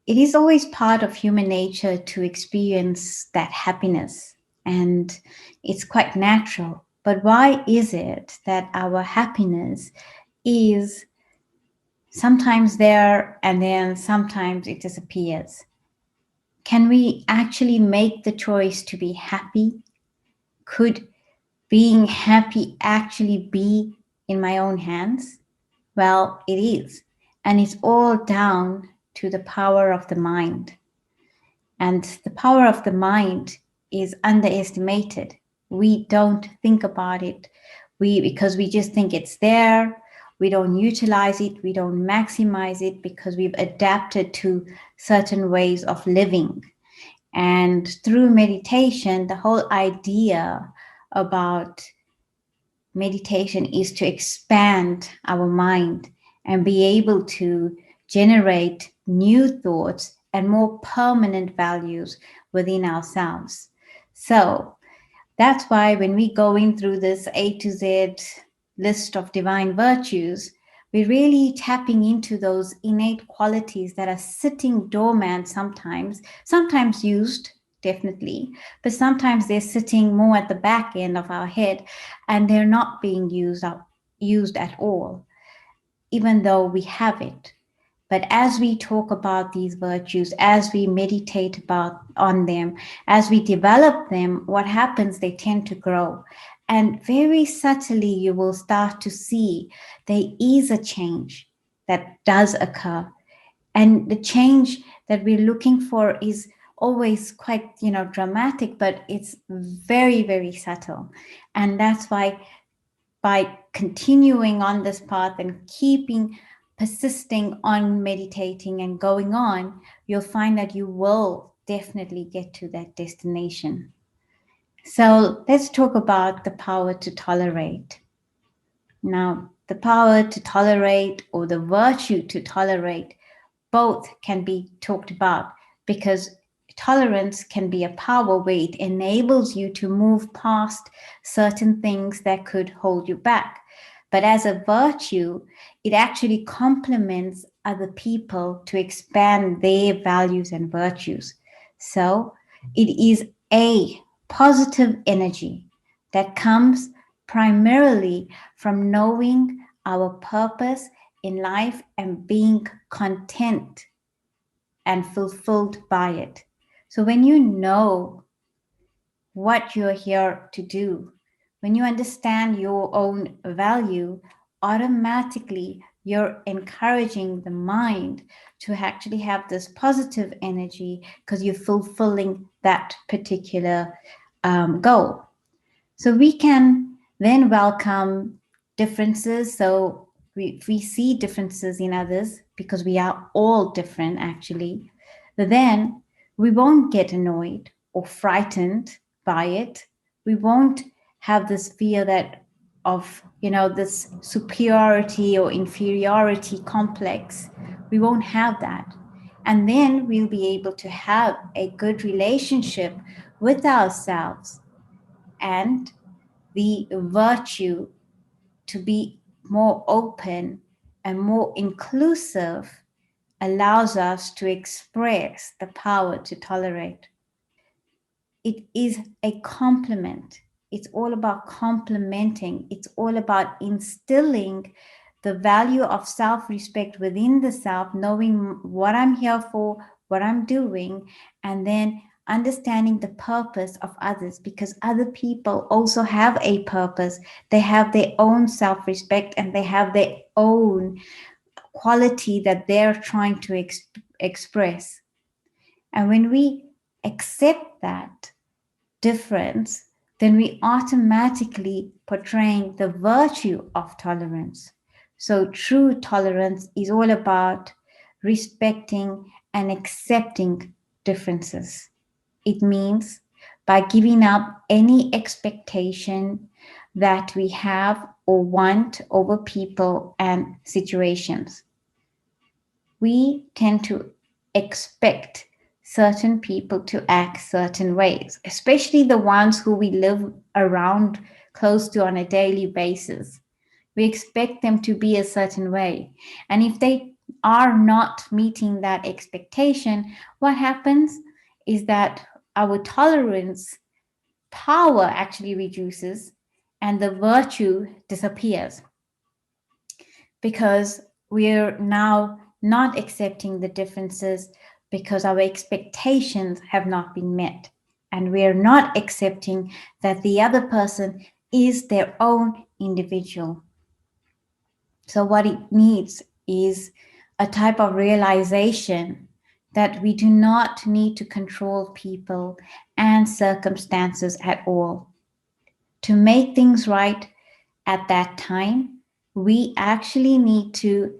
it is always part of human nature to experience that happiness, and it's quite natural. But why is it that our happiness is sometimes there and then sometimes it disappears? Can we actually make the choice to be happy? Could being happy actually be in my own hands? Well, it is. And it's all down to the power of the mind. And the power of the mind is underestimated. We don't think about it. Because we just think it's there. We don't utilize it. We don't maximize it because we've adapted to certain ways of living. And through meditation, the whole idea about meditation is to expand our mind and be able to generate new thoughts and more permanent values within ourselves. So that's why when we go in through this A to Z list of divine virtues, we're really tapping into those innate qualities that are sitting dormant sometimes used, definitely, but sometimes they're sitting more at the back end of our head and they're not being used at all, even though we have it. But as we talk about these virtues, as we meditate on them, as we develop them, what happens? They tend to grow. And very subtly, you will start to see there is a change that does occur. And the change that we're looking for is always quite, dramatic, but it's very, very subtle. And that's why by continuing on this path and persisting on meditating and going on, you'll find that you will definitely get to that destination. So let's talk about the power to tolerate. Now, the power to tolerate or the virtue to tolerate, both can be talked about because tolerance can be a power where it enables you to move past certain things that could hold you back. But as a virtue, it actually complements other people to expand their values and virtues. So it is a positive energy that comes primarily from knowing our purpose in life and being content and fulfilled by it. So when you know what you're here to do, when you understand your own value, automatically you're encouraging the mind to actually have this positive energy because you're fulfilling that particular goal. So we can then welcome differences. So if we see differences in others, because we are all different actually, then we won't get annoyed or frightened by it. We won't have this fear that of, this superiority or inferiority complex. We won't have that. And then we'll be able to have a good relationship with ourselves and the virtue to be more open and more inclusive allows us to express the power to tolerate. It is a complement. It's all about complementing. It's all about instilling the value of self-respect within the self, knowing what I'm here for, what I'm doing, and then understanding the purpose of others, because other people also have a purpose. They have their own self-respect and they have their own quality that they're trying to express. And when we accept that difference, then we automatically portraying the virtue of tolerance. So true tolerance is all about respecting and accepting differences. It means by giving up any expectation that we have or want over people and situations. We tend to expect certain people to act certain ways, especially the ones who we live around close to on a daily basis. We expect them to be a certain way. And if they are not meeting that expectation, what happens is that our tolerance power actually reduces and the virtue disappears because we're now not accepting the differences because our expectations have not been met. And we're not accepting that the other person is their own individual. So, what it needs is a type of realization that we do not need to control people and circumstances at all. To make things right at that time, we actually need to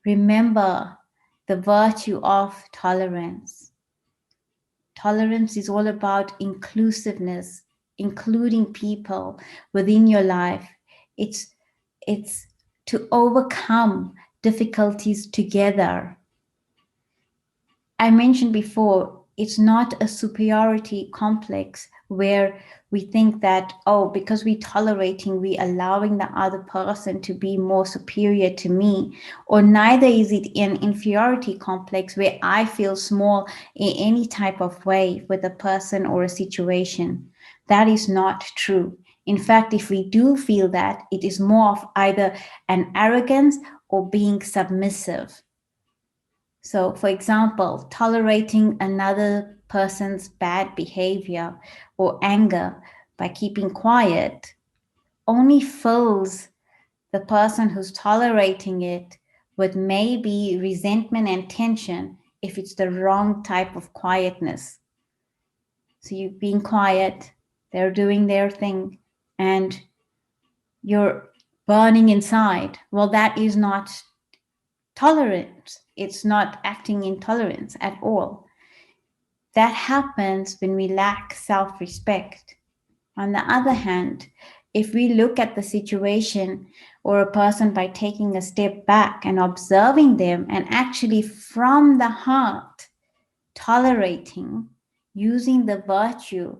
remember the virtue of tolerance. Tolerance is all about inclusiveness, including people within your life. It's it's to overcome difficulties together. I mentioned before, it's not a superiority complex where we think that, oh, because we're tolerating, we allowing the other person to be more superior to me. Or neither is it an inferiority complex where I feel small in any type of way with a person or a situation. That is not true. In fact, if we do feel that, it is more of either an arrogance or being submissive. So, for example, tolerating another person's bad behavior or anger by keeping quiet only fills the person who's tolerating it with maybe resentment and tension if it's the wrong type of quietness. So, you're being quiet, they're doing their thing, and you're burning inside. Well, that is not tolerance. It's not acting in tolerance at all. That happens when we lack self respect. On the other hand, if we look at the situation or a person by taking a step back and observing them and actually from the heart tolerating, using the virtue,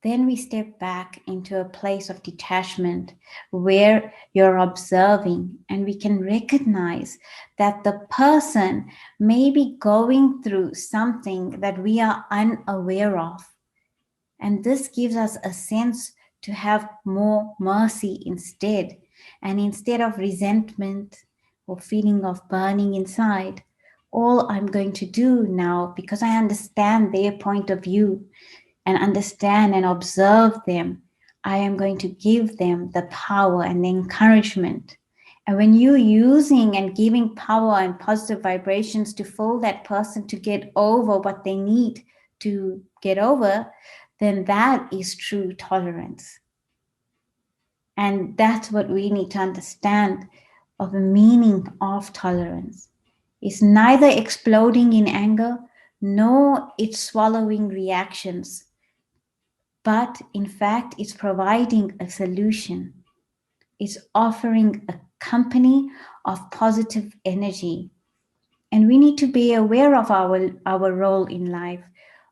then we step back into a place of detachment where you're observing and we can recognize that the person may be going through something that we are unaware of. And this gives us a sense to have more mercy instead. And instead of resentment or feeling of burning inside, all I'm going to do now, because I understand their point of view, and understand and observe them, I am going to give them the power and the encouragement. And when you're using and giving power and positive vibrations to fill that person to get over what they need to get over, then that is true tolerance. And that's what we need to understand of the meaning of tolerance. It's neither exploding in anger, nor it's swallowing reactions, but in fact, it's providing a solution. It's offering a company of positive energy. And we need to be aware of our role in life,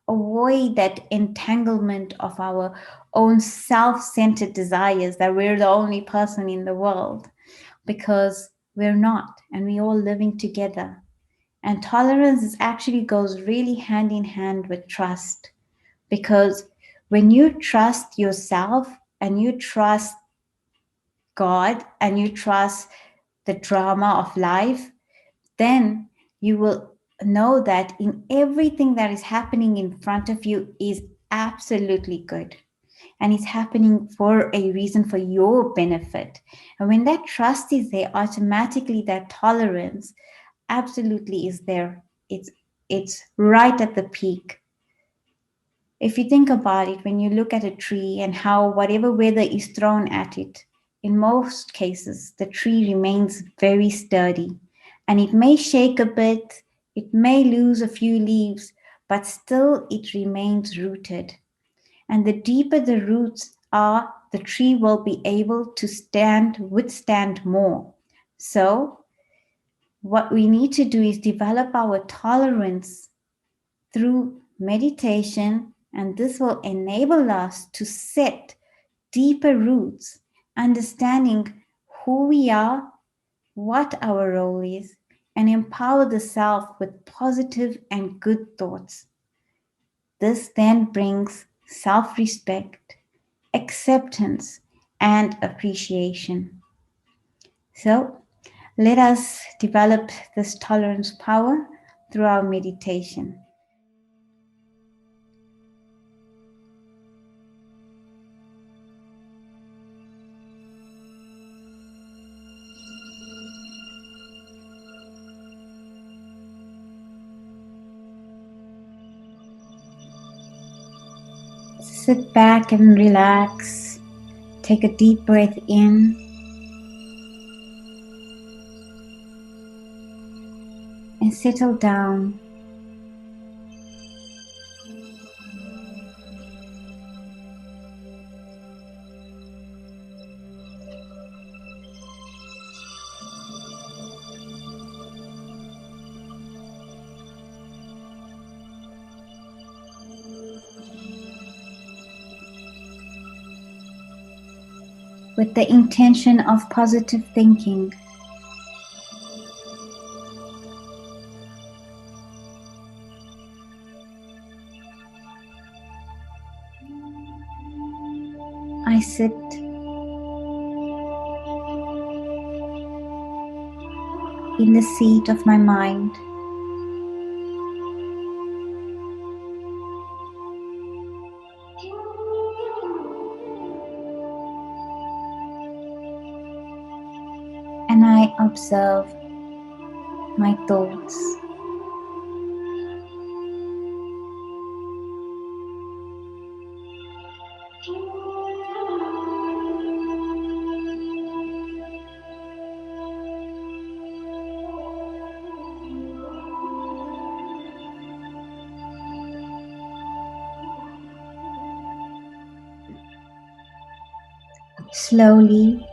avoid that entanglement of our own self centered desires that we're the only person in the world, because we're not, and we're all living together. And tolerance is actually goes really hand in hand with trust, because when you trust yourself and you trust God and you trust the drama of life, then you will know that in everything that is happening in front of you is absolutely good. And it's happening for a reason, for your benefit. And when that trust is there, automatically that tolerance absolutely is there. It's right at the peak. If you think about it, when you look at a tree and how whatever weather is thrown at it, in most cases, the tree remains very sturdy. And it may shake a bit, it may lose a few leaves, but still it remains rooted. And the deeper the roots are, the tree will be able to withstand more. So, what we need to do is develop our tolerance through meditation, and this will enable us to set deeper roots, understanding who we are, what our role is, and empower the self with positive and good thoughts. This then brings self respect, acceptance, and appreciation. So, let us develop this tolerance power through our meditation. Sit back and relax. Take a deep breath in and settle down. With the intention of positive thinking. I sit in the seat of my mind. And I observe my thoughts. Slowly,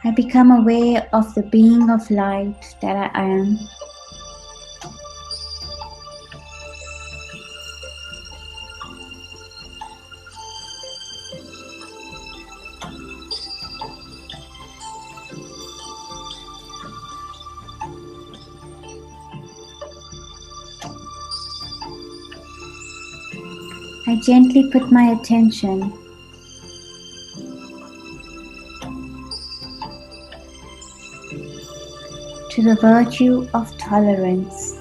I become aware of the being of light that I am. I gently put my attention to the virtue of tolerance.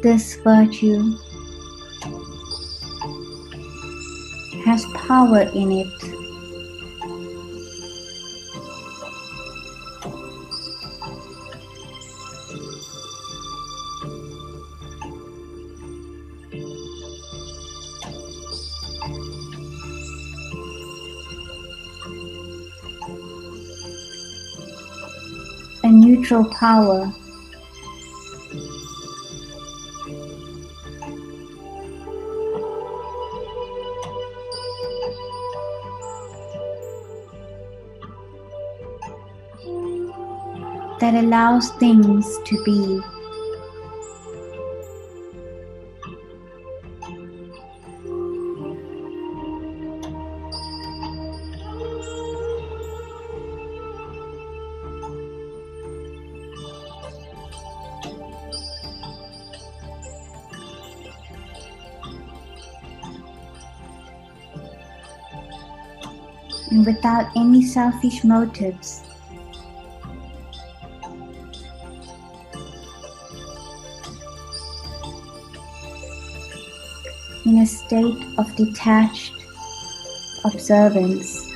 This virtue has power in it. A neutral power. That allows things to be. And without any selfish motives. In a state of detached observance.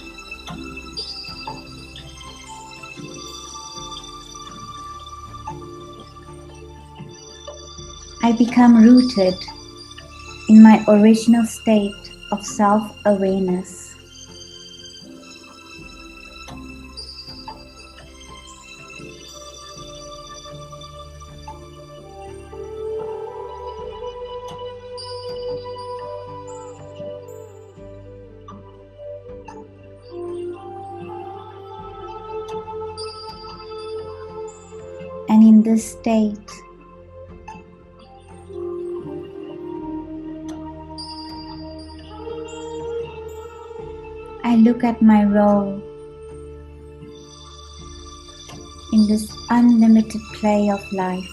I become rooted in my original state of self-awareness. And in this state, I look at my role in this unlimited play of life.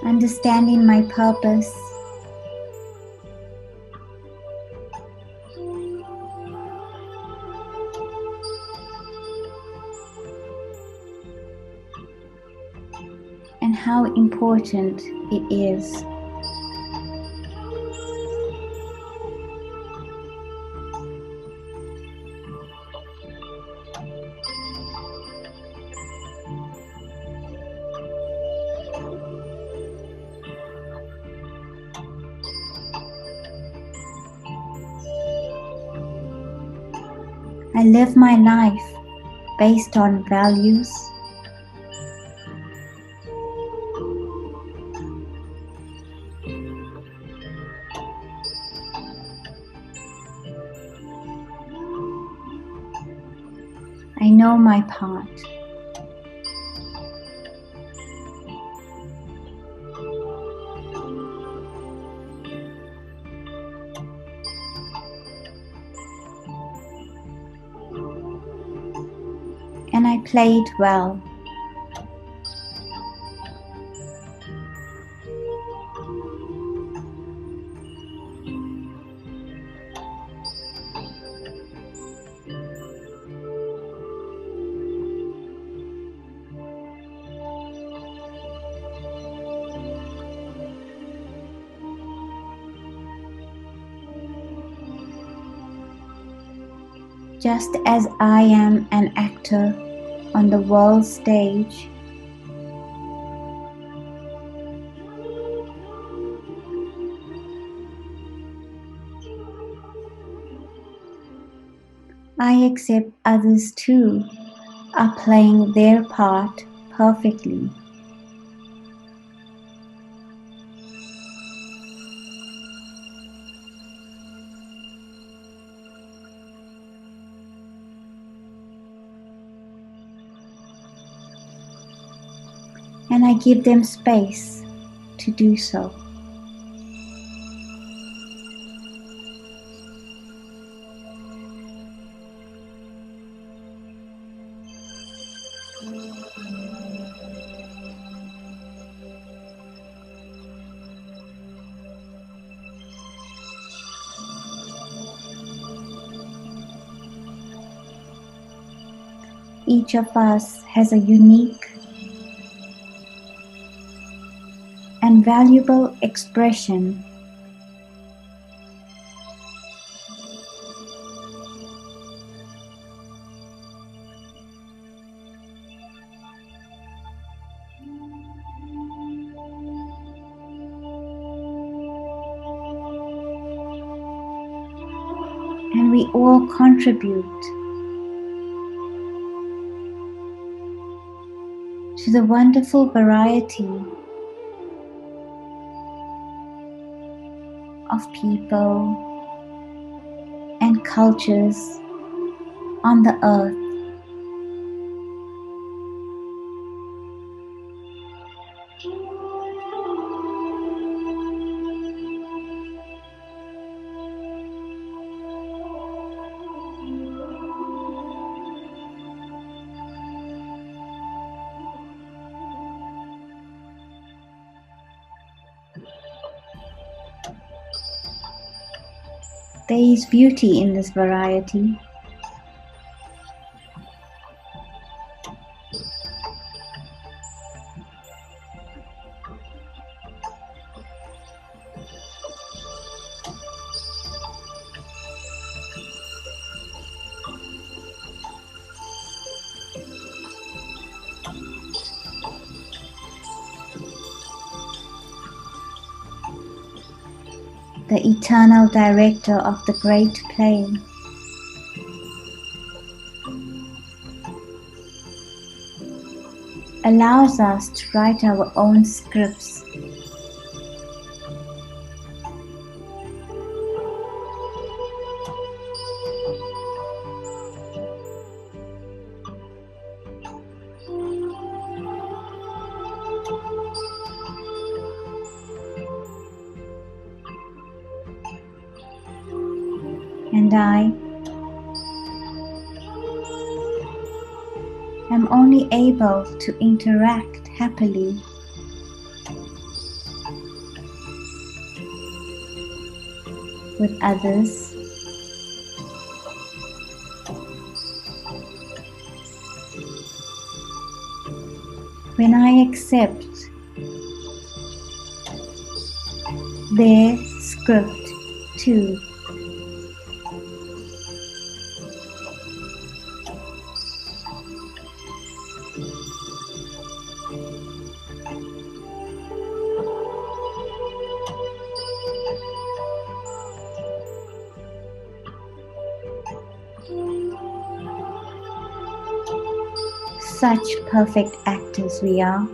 Understanding my purpose, and how important it is. I live my life based on values, I know my part. And I play it well. Just as I am an actor on the world stage, I accept others too are playing their part perfectly. And I give them space to do so. Each of us has a unique and valuable expression. And we all contribute to the wonderful variety of people and cultures on the earth. There is beauty in this variety. the eternal director of the great play. Allows us to write our own scripts. And I am only able to interact happily with others when I accept their script too. Such perfect actors we are.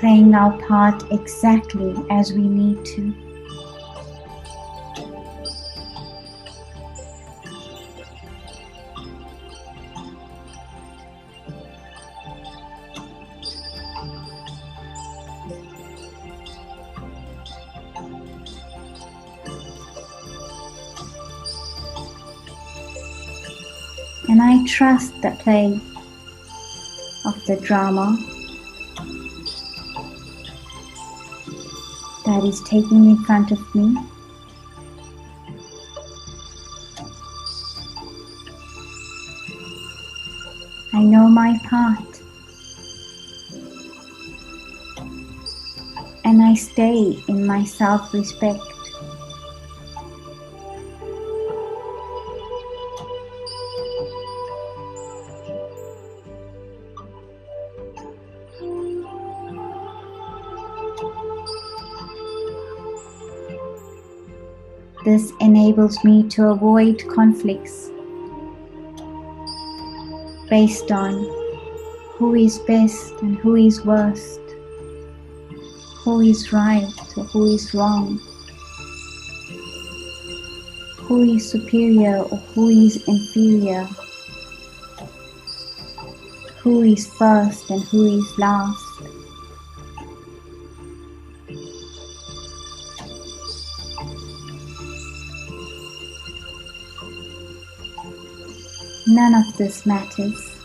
Playing our part exactly as we need to. And I trust the play of the drama that is taking in front of me. I know my part, and I stay in my self-respect. This enables me to avoid conflicts based on who is best and who is worst, who is right or who is wrong, who is superior or who is inferior, who is first and who is last. None of this matters.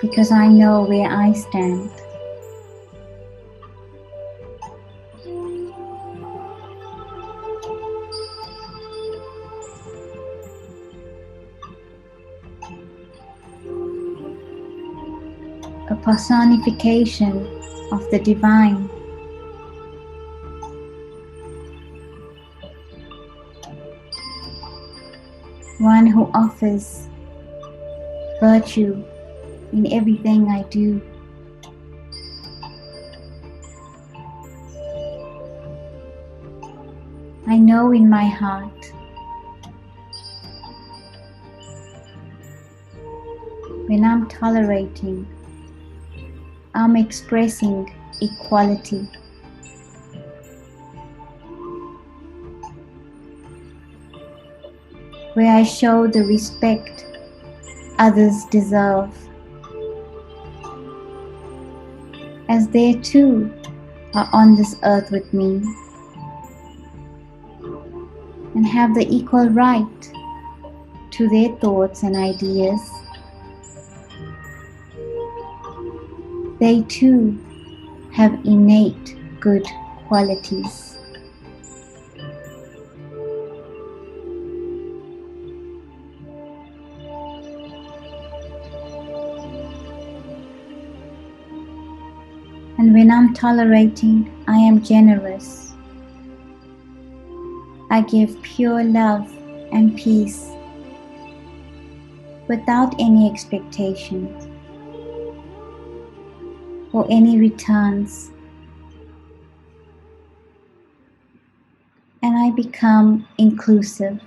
Because I know where I stand. A personification of the divine. One who offers virtue in everything I do. I know in my heart when I'm tolerating, I'm expressing equality. Where I show the respect others deserve, as they too are on this earth with me and have the equal right to their thoughts and ideas. They too have innate good qualities. And when I'm tolerating, I am generous. I give pure love and peace without any expectation or any returns. And I become inclusive,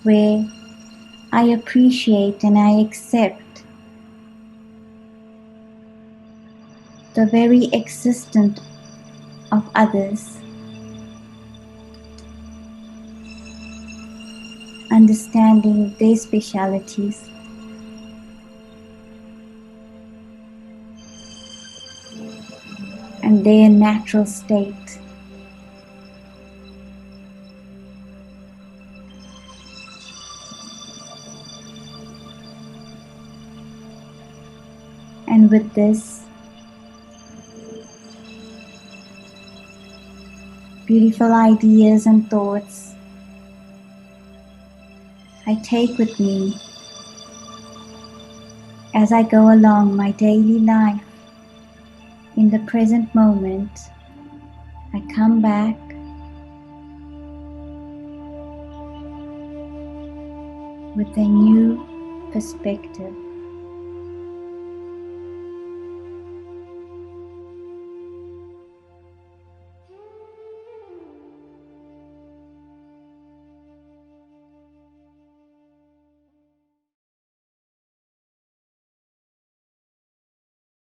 where I appreciate and I accept the very existence of others, understanding their specialities, and their natural state. And with this beautiful ideas and thoughts, I take with me as I go along my daily life. In the present moment, I come back with a new perspective.